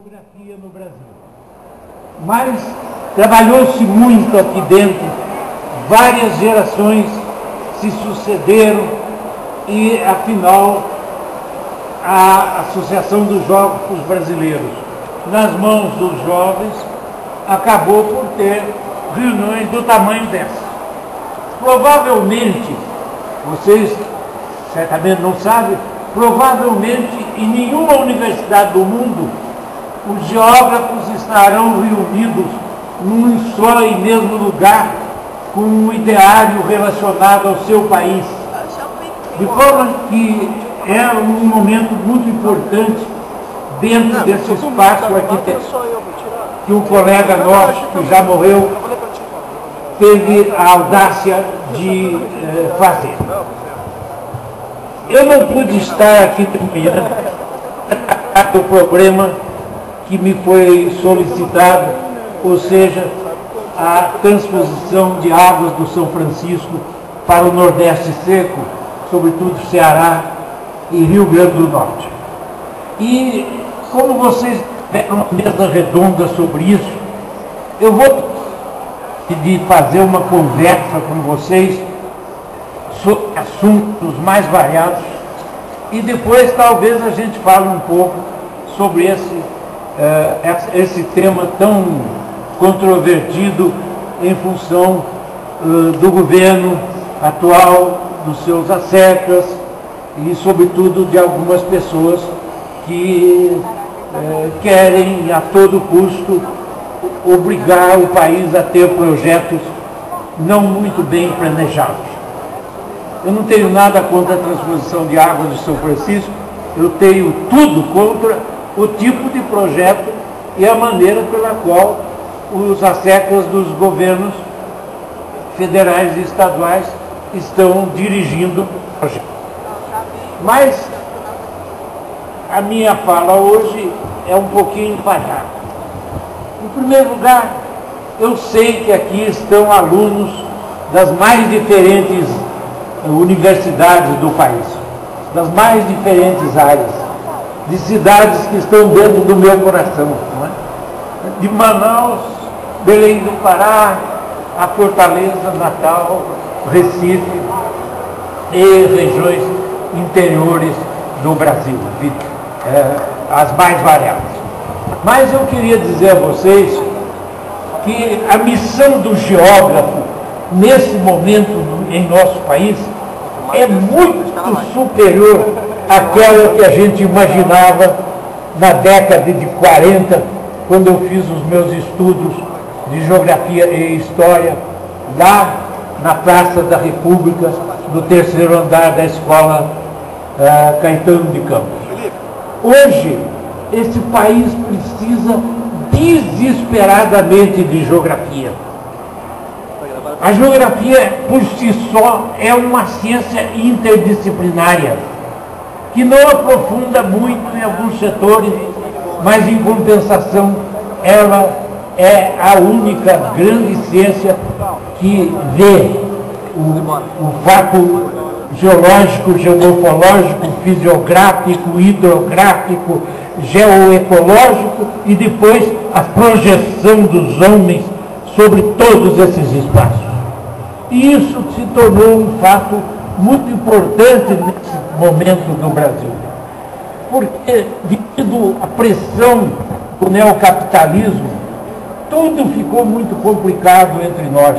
Geografia no Brasil. Mas trabalhou-se muito aqui dentro, várias gerações se sucederam e, afinal, a Associação dos Geógrafos Brasileiros, nas mãos dos jovens, acabou por ter reuniões do tamanho dessa. Provavelmente, vocês certamente não sabem, provavelmente em nenhuma universidade do mundo os geógrafos estarão reunidos num só e mesmo lugar com um ideário relacionado ao seu país. De forma que é um momento muito importante dentro desse espaço arquitetônico que um colega nosso, que já morreu, teve a audácia de fazer. Eu não pude estar aqui de manhã do problema que me foi solicitado, ou seja, a transposição de águas do São Francisco para o Nordeste seco, sobretudo Ceará e Rio Grande do Norte. E como vocês tiveram uma mesa redonda sobre isso, eu vou pedir fazer uma conversa com vocês sobre assuntos mais variados e depois talvez a gente fale um pouco sobre esse tema tão controvertido em função do governo atual, dos seus assecas e, sobretudo, de algumas pessoas que querem, a todo custo, obrigar o país a ter projetos não muito bem planejados. Eu não tenho nada contra a transposição de águas de São Francisco, eu tenho tudo contra o tipo de projeto e a maneira pela qual os assecas dos governos federais e estaduais estão dirigindo o projeto. Mas a minha fala hoje é um pouquinho falhada. Em primeiro lugar, eu sei que aqui estão alunos das mais diferentes universidades do país, das mais diferentes áreas, de cidades que estão dentro do meu coração, não é? De Manaus, Belém do Pará, a Fortaleza, Natal, Recife e regiões interiores do Brasil, as mais variadas. Mas eu queria dizer a vocês que a missão do geógrafo, nesse momento em nosso país, é muito superior àquela que a gente imaginava na década de 40, quando eu fiz os meus estudos de geografia e história lá na Praça da República, no terceiro andar da Escola Caetano de Campos. Hoje, esse país precisa desesperadamente de geografia. A geografia, por si só, é uma ciência interdisciplinária, que não aprofunda muito em alguns setores, mas, em compensação, ela é a única grande ciência que vê o fato geológico, geomorfológico, fisiográfico, hidrográfico, geoecológico e depois a projeção dos homens sobre todos esses espaços. E isso se tornou um fato muito importante nesse momento no Brasil, porque, devido à pressão do neocapitalismo, tudo ficou muito complicado entre nós.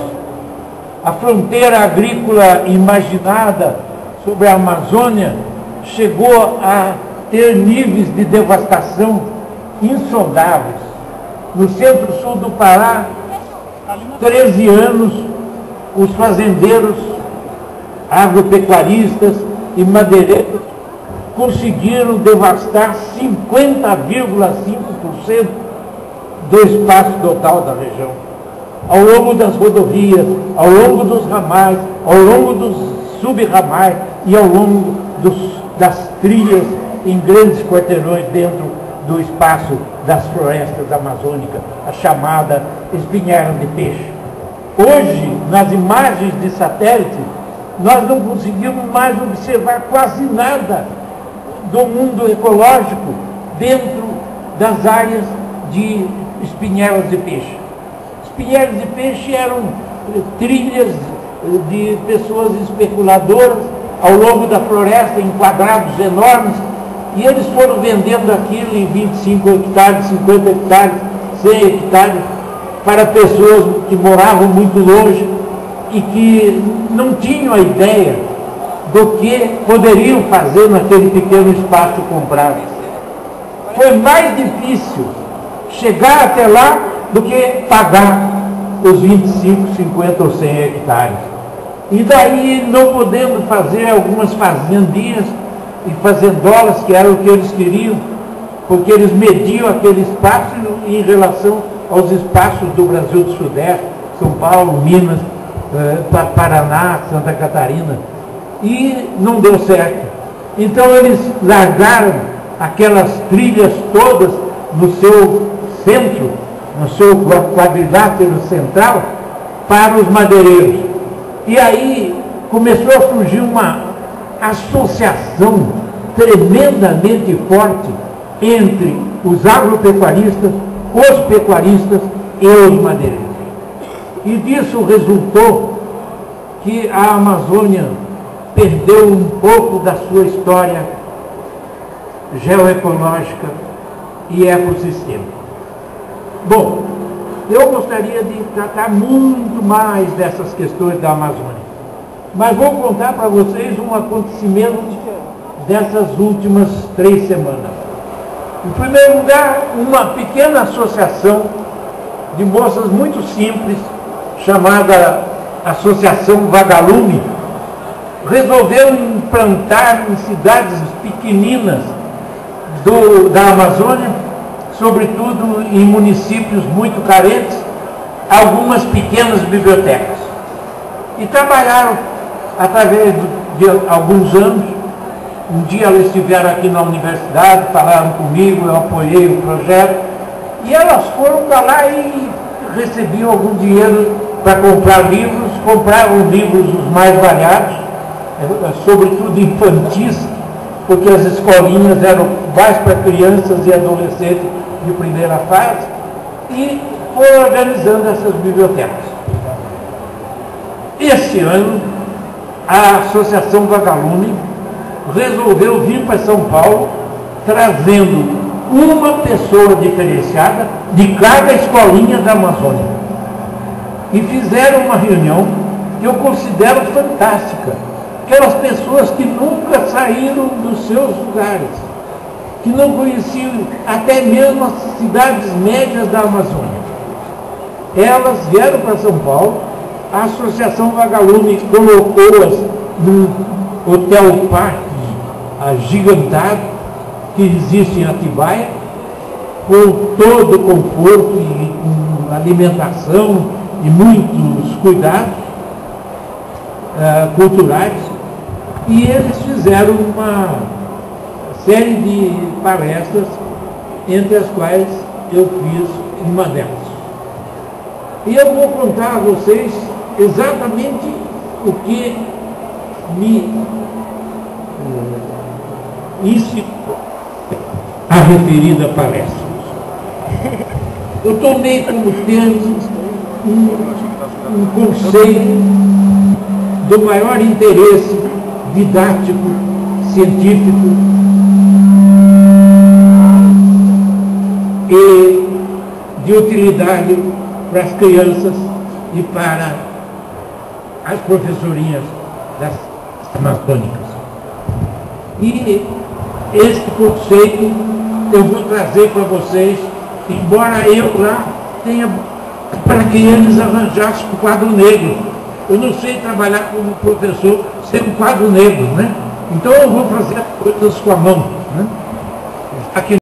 A fronteira agrícola imaginada sobre a Amazônia chegou a ter níveis de devastação insondáveis. No centro-sul do Pará, 13 anos, os fazendeiros, agropecuaristas e madeireiros conseguiram devastar 50,5% do espaço total da região. Ao longo das rodovias, ao longo dos ramais, ao longo dos sub-ramais e ao longo das trilhas em grandes quarteirões dentro do espaço das florestas amazônicas, a chamada espinhela de peixe. Hoje, nas imagens de satélite, nós não conseguimos mais observar quase nada do mundo ecológico dentro das áreas de espinhelas de peixe. Espinhelas de peixe eram trilhas de pessoas especuladoras ao longo da floresta, em quadrados enormes, e eles foram vendendo aquilo em 25 hectares, 50 hectares, 100 hectares, para pessoas que moravam muito longe e que não tinham a ideia do que poderiam fazer naquele pequeno espaço comprado. Foi mais difícil chegar até lá do que pagar os 25, 50 ou 100 hectares. E daí, não podendo fazer algumas fazendias e fazendolas, que era o que eles queriam, porque eles mediam aquele espaço em relação aos espaços do Brasil do Sudeste, São Paulo, Minas, Paraná, Santa Catarina, e não deu certo. Então eles largaram aquelas trilhas todas no seu centro, no seu quadrilátero central, para os madeireiros. E aí começou a surgir uma associação tremendamente forte entre os agropecuaristas, os pecuaristas e os madeireiros. E disso resultou que a Amazônia perdeu um pouco da sua história geoecológica e ecossistema. Bom, eu gostaria de tratar muito mais dessas questões da Amazônia, mas vou contar para vocês um acontecimento dessas últimas 3 semanas. Em primeiro lugar, uma pequena associação de moças muito simples, chamada Associação Vagalume, resolveu implantar em cidades pequeninas da Amazônia, sobretudo em municípios muito carentes, algumas pequenas bibliotecas. E trabalharam através de alguns anos. Um dia elas estiveram aqui na universidade, falaram comigo, eu apoiei o projeto, e elas foram para lá e recebiam algum dinheiro para comprar livros, compravam livros os mais variados, sobretudo infantis, porque as escolinhas eram mais para crianças e adolescentes de primeira fase, e foram organizando essas bibliotecas. Este ano, a Associação Vagalume resolveu vir para São Paulo, trazendo uma pessoa diferenciada de cada escolinha da Amazônia. E fizeram uma reunião que eu considero fantástica. Aquelas pessoas que nunca saíram dos seus lugares, que não conheciam até mesmo as cidades médias da Amazônia. Elas vieram para São Paulo, a Associação Vagalume colocou-as num hotel parque agigantado que existe em Atibaia, com todo o conforto e com alimentação e muitos cuidados culturais, e eles fizeram uma série de palestras, entre as quais eu fiz uma delas. E eu vou contar a vocês exatamente o que me incitou a referida palestra. Eu tomei como termo um conceito do maior interesse didático, científico e de utilidade para as crianças e para as professorinhas das amazônicas. E este conceito eu vou trazer para vocês, embora eu lá tenha para que eles arranjassem um quadro negro. Eu não sei trabalhar como professor sem um quadro negro, né? Então eu vou fazer coisas com a mão, né? Aqui